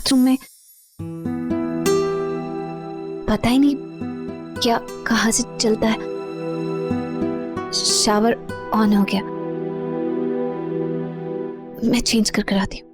Bathroom में पता ही नहीं क्या कहाँ से चलता है, शावर ऑन हो गया। मैं चेंज कर आती हूँ।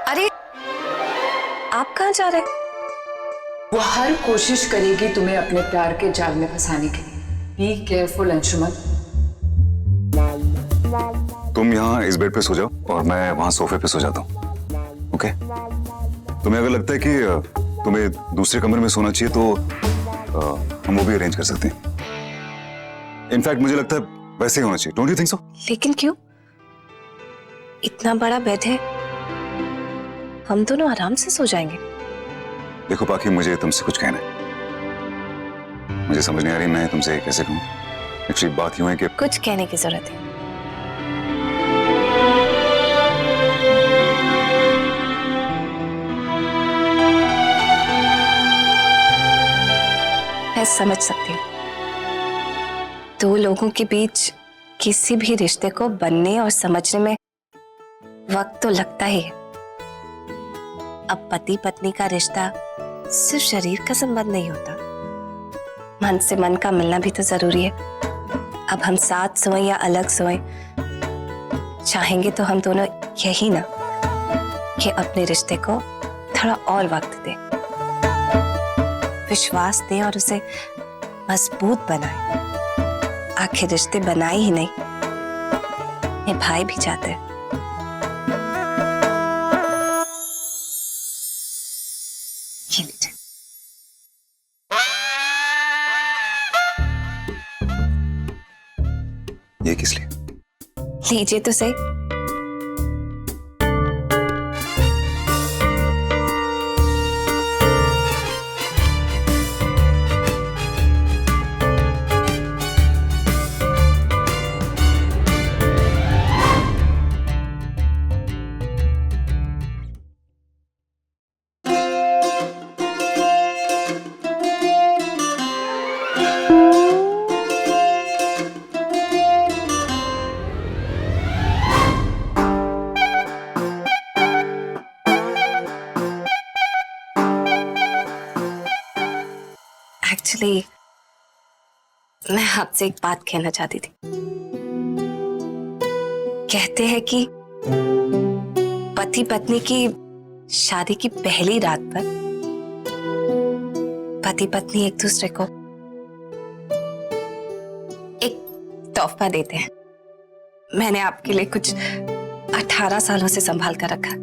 अरे आप कहाँ जा रहे हैं? वो हर कोशिश करेगी तुम्हें अपने प्यार के जाल में फंसाने की। Be careful Anshuman. तुम यहाँ इस बेड पे सो जाओ और मैं वहाँ सोफे पे सो जाता हूँ, ओके? तुम्हें अगर लगता है कि तुम्हें दूसरे कमरे में सोना चाहिए तो हम वो भी अरेंज कर सकते हैं। इनफैक्ट मुझे लगता है वैसे ही होना चाहिए, डोंट यू थिंक सो? लेकिन क्यों? इतना बड़ा बेड है, हम दोनों आराम से सो जाएंगे। देखो पाखी, मुझे तुमसे कुछ कहना है। मुझे समझ नहीं आ रही मैं तुमसे कैसे कहूँ। एक्चुअली बात यूं है कि कुछ कहने की जरूरत है। मैं समझ सकती हूँ, दो लोगों के बीच किसी भी रिश्ते को बनने और समझने में वक्त तो लगता ही है। अब पति पत्नी का रिश्ता सिर्फ शरीर का संबंध नहीं होता, मन से मन का मिलना भी तो जरूरी है। अब हम साथ सोएं या अलग सोएं, चाहेंगे तो हम दोनों यही ना कि अपने रिश्ते को थोड़ा और वक्त दें, विश्वास दें और उसे मजबूत बनाएं। आखिर रिश्ते बनाए ही नहीं, निभाए भी जाते हैं। ये लीजिए। ये किस लिए? लीजिए तो सही। एक्चुअली मैं आपसे एक बात कहना चाहती थी। कहते हैं कि पति पत्नी की शादी की पहली रात पर पति पत्नी एक दूसरे को एक तोहफा देते हैं। मैंने आपके लिए कुछ 18 सालों से संभाल कर रखा,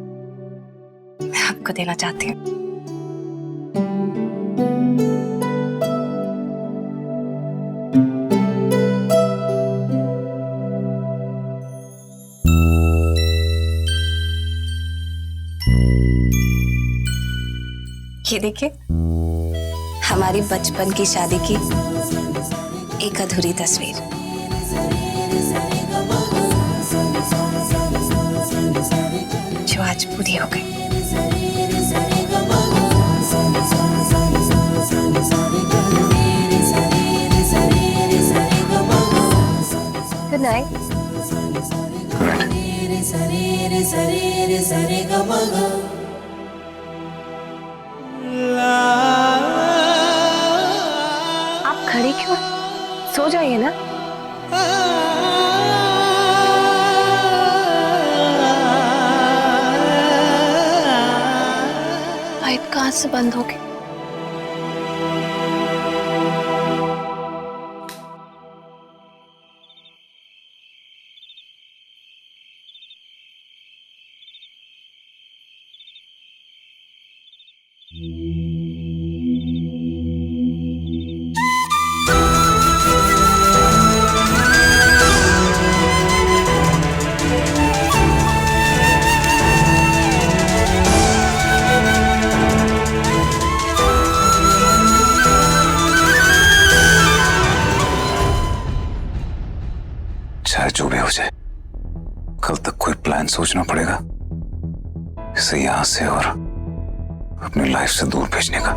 मैं आपको देना चाहती हूँ। ये देखिए, हमारी बचपन की शादी की एक अधूरी तस्वीर। जो आज पूरी हो गई। Good night. आप खड़े क्यों? सो जाइए ना। पाइप कहाँ से बंद हो गई? कल तक कोई प्लान सोचना पड़ेगा इसे यहां से और अपनी लाइफ से दूर भेजने का।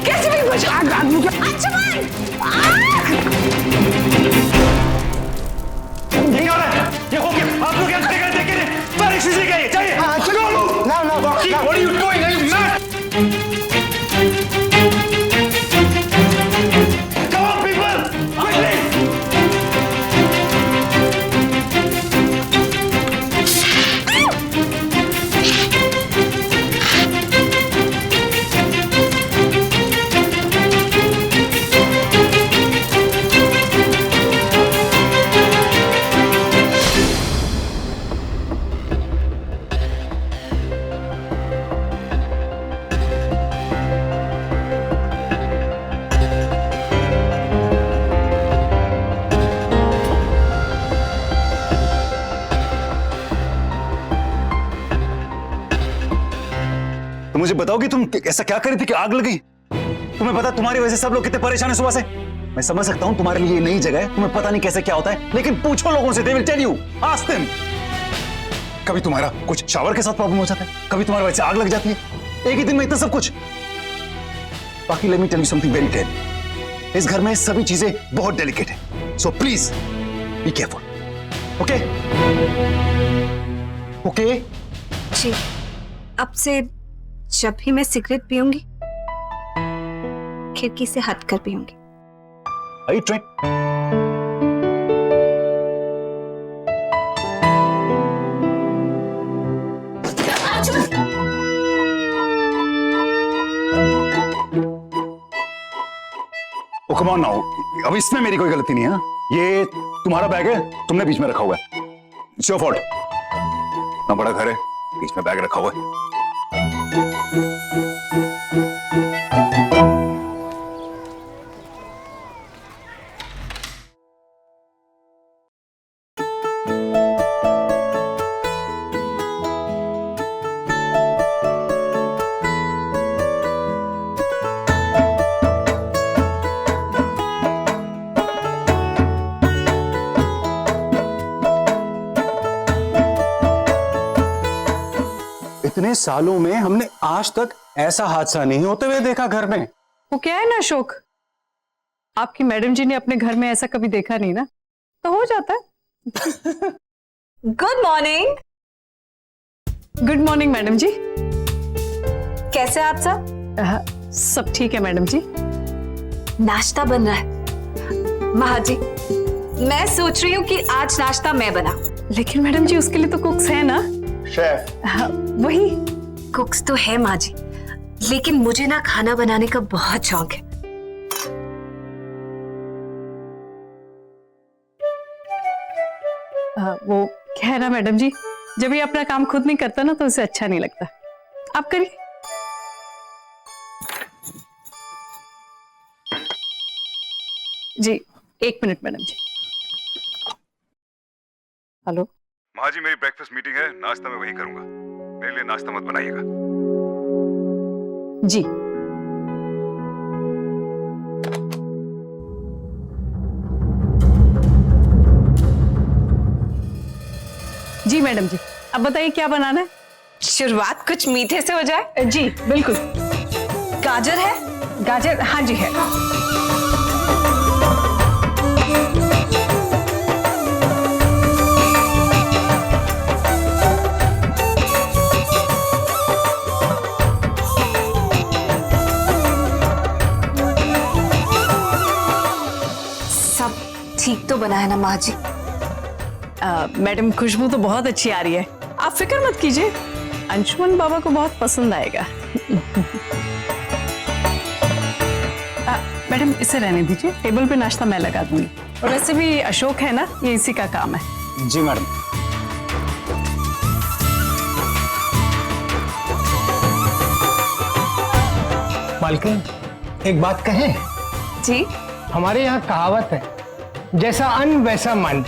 कैसे भी बचा नहीं हो रहा है, ये हो गया। आप लोग यहाँ देख रहे हैं, बारिश इसी का है, चाहिए। चलो, no, Rocky, what are you doing? Are you mad? Come on, people, quickly! तो मुझे बताओ कि तुम ऐसा क्या कर रही थी कि आग लगी? तुम्हें पता तुम्हारी वजह से सब लोग कितने परेशान हैं सुबह से। मैं समझ सकता हूं तुम्हारे लिए ये नई जगह है, तुम्हें पता नहीं कैसे क्या होता है, लेकिन पूछो लोगों से, they will tell you, ask them। कभी तुम्हारा कुछ शावर के साथ प्रॉब्लम हो जाता है, कभी तुम्हारी वजह से आग लग जाती है, एक ही दिन में इतना सब कुछ। बाकी let me tell you something very clear, इस घर में सभी चीजें बहुत डेलिकेट है, so please be careful, okay? Okay? जी, अब से जब भी मैं सिगरेट पीऊंगी खिड़की से हटकर पीऊंगी। Are you trying? Oh, come on now. अब इसमें मेरी कोई गलती नहीं है। ये तुम्हारा बैग है, तुमने बीच में रखा हुआ है। It's your fault. इतना बड़ा घर है, बीच में बैग रखा हुआ है। इतने सालों में हमने आज तक ऐसा हादसा नहीं होते हुए देखा घर में। वो क्या है ना अशोक, आपकी मैडम जी ने अपने घर में ऐसा कभी देखा नहीं ना, तो हो जाता है। Good morning. Good morning madam ji. कैसे आप सब? सब ठीक है मैडम जी। नाश्ता बन रहा है। माँ जी, मैं सोच रही हूँ कि आज नाश्ता मैं बनाऊं। लेकिन मैडम जी उसके लिए तो कुक्स है ना। शेफ वही कुक्स तो है माँ जी, लेकिन मुझे ना खाना बनाने का बहुत शौक है। वो क्या है ना मैडम जी, जब ये अपना काम खुद नहीं करता ना तो उसे अच्छा नहीं लगता। आप करिए। जी एक मिनट मैडम जी। हेलो माँ जी, मेरी ब्रेकफास्ट मीटिंग है, नाश्ता मैं वहीं करूंगा, मेरे लिए नाश्ता मत बनाइएगा। जी। जी मैडम जी, अब बताइए क्या बनाना है। शुरुआत कुछ मीठे से हो जाए। जी बिल्कुल। गाजर है? गाजर हाँ जी है। बना है ना माँ जी? मैडम खुशबू तो बहुत अच्छी आ रही है, आप फिक्र मत कीजिए, अंशुमन बाबा को बहुत पसंद आएगा। मैडम इसे रहने दीजिए, टेबल पे नाश्ता मैं लगा दूंगी। और वैसे भी अशोक है ना, ये इसी का काम है। जी मैडम। मालकिन, एक बात कहें? जी हमारे यहाँ कहावत है, जैसा अन्न वैसा मन।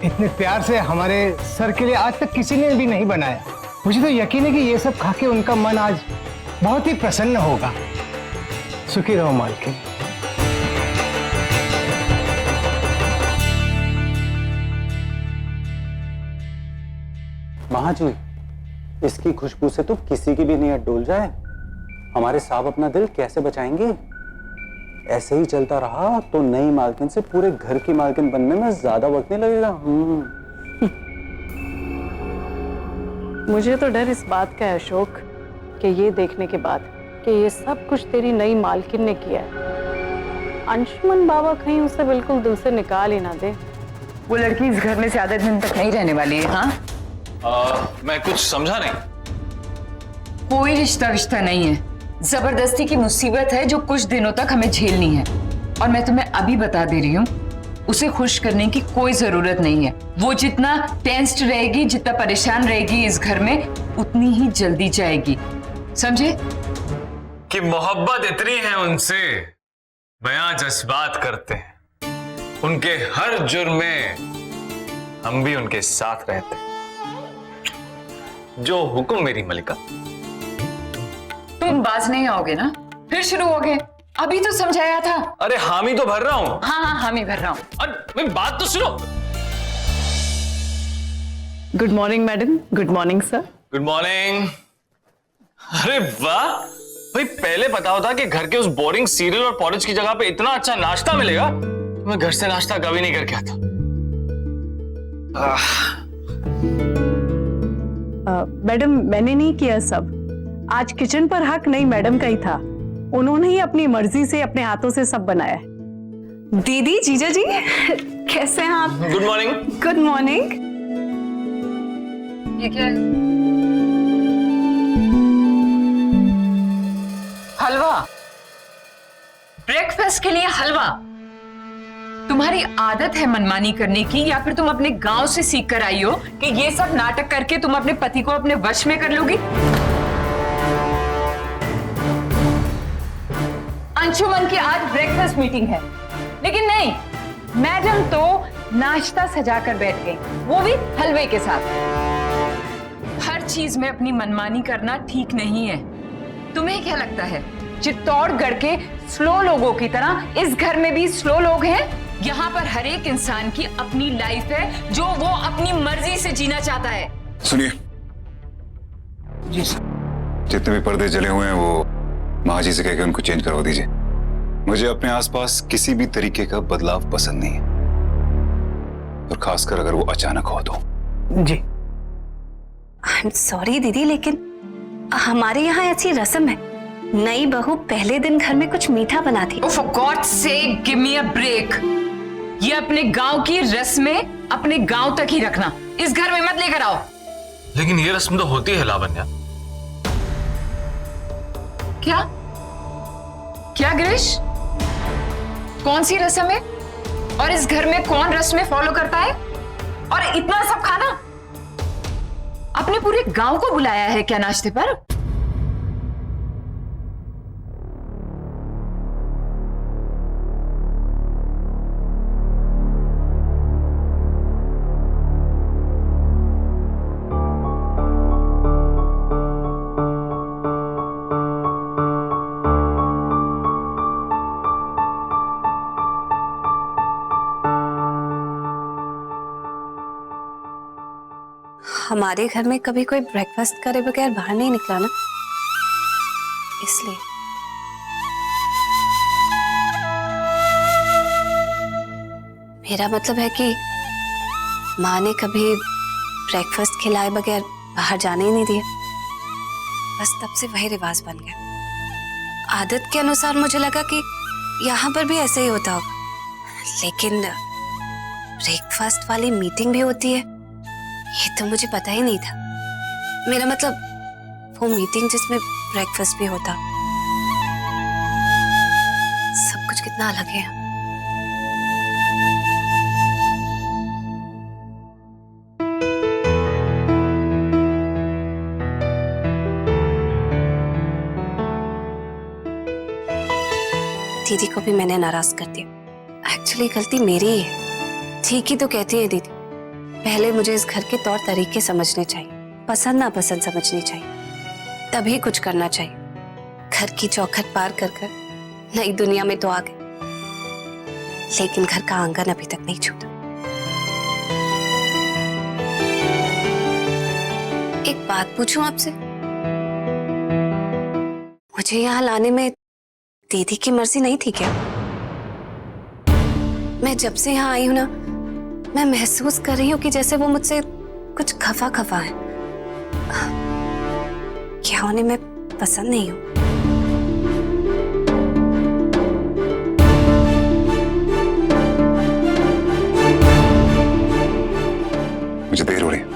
इतने प्यार से हमारे सर के लिए आज तक किसी ने भी नहीं बनाया। मुझे तो यकीन है कि ये सब खा के उनका मन आज बहुत ही प्रसन्न होगा। सुखी रहो मालकिन। माँ जी, इसकी खुशबू से तो किसी की भी नीयत डोल जाए। हमारे साहब अपना दिल कैसे बचाएंगे? ऐसे ही चलता रहा तो नई मालकिन से पूरे घर की मालकिन बनने में ज्यादा वक्त नहीं लगेगा। मुझे तो डर इस बात का है अशोक, कि ये देखने के बाद कि ये सब कुछ तेरी नई मालकिन ने किया है, अंशुमन बाबा कहीं उसे बिल्कुल दिल से निकाल ही ना दे। वो लड़की इस घर में ज्यादा दिन तक नहीं रहने वाली है। हाँ, मैं कुछ समझा नहीं। कोई रिश्ता विश्ता नहीं है, जबरदस्ती की मुसीबत है जो कुछ दिनों तक हमें झेलनी है। और मैं तुम्हें अभी बता दे रही हूँ, उसे खुश करने की कोई जरूरत नहीं है। वो जितना टेंस्ड रहेगी, जितना परेशान रहेगी इस घर में, उतनी ही जल्दी जाएगी। समझे? कि मोहब्बत इतनी है उनसे, बयां जज्बात करते हैं। उनके हर जुर्म में हम भी उनके साथ रहते हैं। जो हुक्म मेरी मलिका। तुम बाज नहीं आओगे ना? फिर शुरू हो गए? अभी तो समझाया था। अरे हामी तो भर रहा हूं। हाँ हाँ, हामी भर रहा हूँ। अरे मेरी बात तो सुनो। Good morning madam. Good morning sir. Good morning. अरे वाह भाई, पहले पता होता कि घर के उस बोरिंग सीरियल और पॉरेज की जगह पे इतना अच्छा नाश्ता मिलेगा, तो मैं घर से नाश्ता कभी नहीं करके आता। मैडम मैंने नहीं किया सब, आज किचन पर हक नहीं मैडम का ही था। उन्होंने ही अपनी मर्जी से अपने हाथों से सब बनाया है। दीदी, जीजा जी, कैसे हैं आप? Good morning. Good morning. ये क्या है? हलवा? ब्रेकफास्ट के लिए हलवा? तुम्हारी आदत है मनमानी करने की, या फिर तुम अपने गांव से सीख कर आई हो कि ये सब नाटक करके तुम अपने पति को अपने वश में कर लोगी? अंशुमन की आज ब्रेकफास्ट मीटिंग है, लेकिन नहीं, मैडम तो नाश्ता सजा कर बैठ गई, वो भी हलवे के साथ। हर चीज में अपनी मनमानी करना ठीक नहीं है। तुम्हें क्या लगता है चित्तौड़गढ़ के स्लो लोगों की तरह इस घर में भी स्लो लोग हैं? यहाँ पर हर एक इंसान की अपनी लाइफ है जो वो अपनी मर्जी से जीना चाहता है। सुनिए, जितने भी पर्दे जले हुए हैं वो माँ जी से कहकर उनको चेंज करवा दीजिए। मुझे अपने आसपास किसी भी तरीके का बदलाव पसंद नहीं है, और खासकर अगर वो अचानक हो तो। जी आई एम सॉरी दीदी, लेकिन हमारे यहाँ ऐसी रस्म है, नई बहू पहले दिन घर में कुछ मीठा बनाती। Oh, for God's sake, give me a break। ये अपने गांव की रस्में अपने गांव तक ही रखना, इस घर में मत लेकर आओ। लेकिन ये रस्म तो होती है लावण्या। क्या क्या गिरीश, कौन सी रस्म है? और इस घर में कौन रस्में फॉलो करता है? और इतना सब खाना? अपने पूरे गांव को बुलाया है क्या नाश्ते पर? हमारे घर में कभी कोई ब्रेकफास्ट करे बगैर बाहर नहीं निकला ना, इसलिए। मेरा मतलब है कि माँ ने कभी ब्रेकफास्ट खिलाए बगैर बाहर जाने ही नहीं दिया, बस तब से वही रिवाज बन गया। आदत के अनुसार मुझे लगा कि यहाँ पर भी ऐसे ही होता होगा, लेकिन ब्रेकफास्ट वाली मीटिंग भी होती है, ये तो मुझे पता ही नहीं था। मेरा मतलब वो मीटिंग जिसमें ब्रेकफास्ट भी होता। सब कुछ कितना अलग है। दीदी को भी मैंने नाराज कर दिया। एक्चुअली गलती मेरी ही है। ठीक ही तो कहती है दीदी, पहले मुझे इस घर के तौर तरीके समझने चाहिए, पसंद नापसंद समझनी चाहिए, तभी कुछ करना चाहिए। घर की चौखट पार कर कर नई दुनिया में तो आ गए, लेकिन घर का आंगन अभी तक नहीं छूटा। एक बात पूछूं आपसे, मुझे यहाँ लाने में दीदी की मर्जी नहीं थी क्या? मैं जब से यहाँ आई हूं ना, मैं महसूस कर रही हूँ कि जैसे वो मुझसे कुछ खफा खफा है। क्या उन्हें मैं पसंद नहीं हूँ? मुझे देर हो रही है।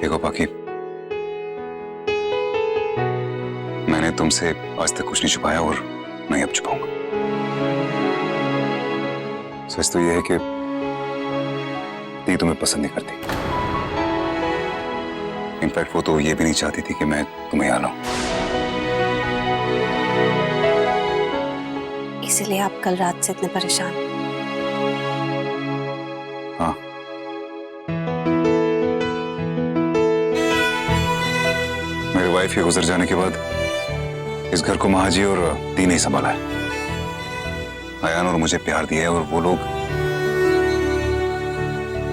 देखो पाकी, मैंने तुमसे आज तक कुछ नहीं छुपाया और नहीं अब छुपाऊंगा। सच तो यह है कि दी तुम्हें पसंद नहीं करती। इनफैक्ट वो तो ये भी नहीं चाहती थी कि मैं तुम्हें यहाँ लाऊं। इसलिए आप कल रात से इतने परेशान? हाँ, मेरे वाइफ के गुजर जाने के बाद इस घर को महाजी और दी ने संभाला है। अयान और मुझे प्यार दिया है और वो लोग,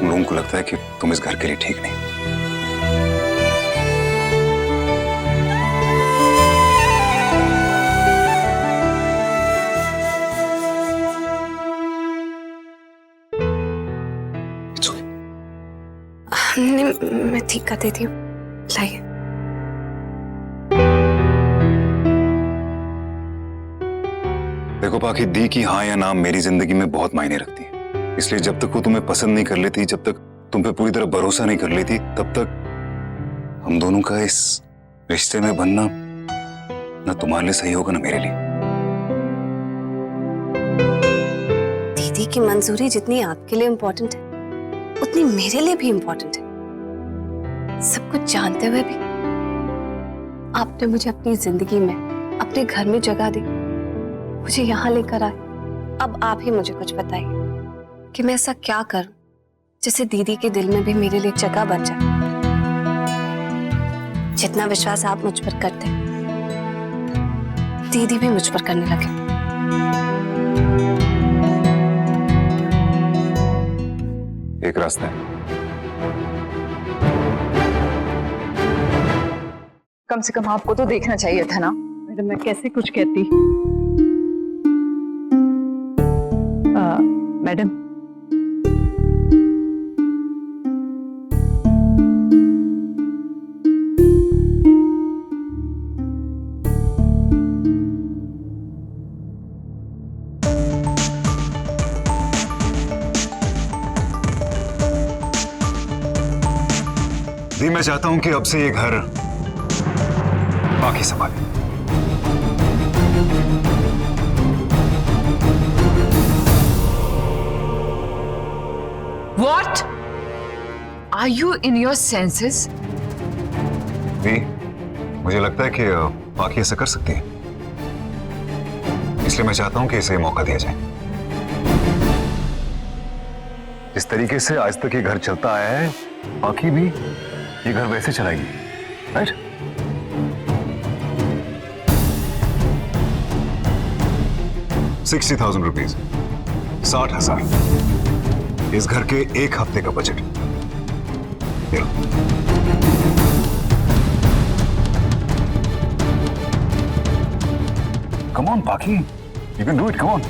उन लोगों को लगता है कि तुम इस घर के लिए ठीक नहीं। नहीं, मैं ठीक कर देती हूँ। लाइए। देखो पाकी, दी की हाँ या ना मेरी जिंदगी में बहुत मायने रखती है। इसलिए जब तक वो तुम्हें पसंद नहीं कर लेती, जब तक तुम पे पूरी तरह भरोसा नहीं कर लेती, तब तक हम दोनों का इस रिश्ते में बनना ना तुम्हारे लिए सही होगा ना मेरे लिए। दीदी की मंजूरी जितनी आपके लिए इम्पोर्टेंट है, उतनी मेरे लिए भी इम्पोर्टेंट है। सब कुछ जानते हुए भी आपने मुझे अपनी जिंदगी में, अपने घर में जगह दी, मुझे यहाँ लेकर आए। अब आप ही मुझे कुछ बताइए कि मैं ऐसा क्या करूं जिससे दीदी के दिल में भी मेरे लिए जगह बन जाए। जितना विश्वास आप मुझ पर करते हैं, दीदी भी मुझ पर करने लगे। एक रास्ता है। कम से कम आपको तो देखना चाहिए था ना। मैडम, मैं कैसे कुछ कहती। मैडम, दी, मैं चाहता हूं कि अब से ये घर बाकी संभाले। What? Are you in your senses? दी, मुझे लगता है कि बाकी ऐसा कर सकती है, इसलिए मैं चाहता हूं कि इसे मौका दिया जाए। इस तरीके से आज तक ये घर चलता आया है, बाकी भी ये घर वैसे चलाएगी, राइट? ₹60,000, 60,000 इस घर के एक हफ्ते का बजट। कम ऑन पाखी, you can do it, come on.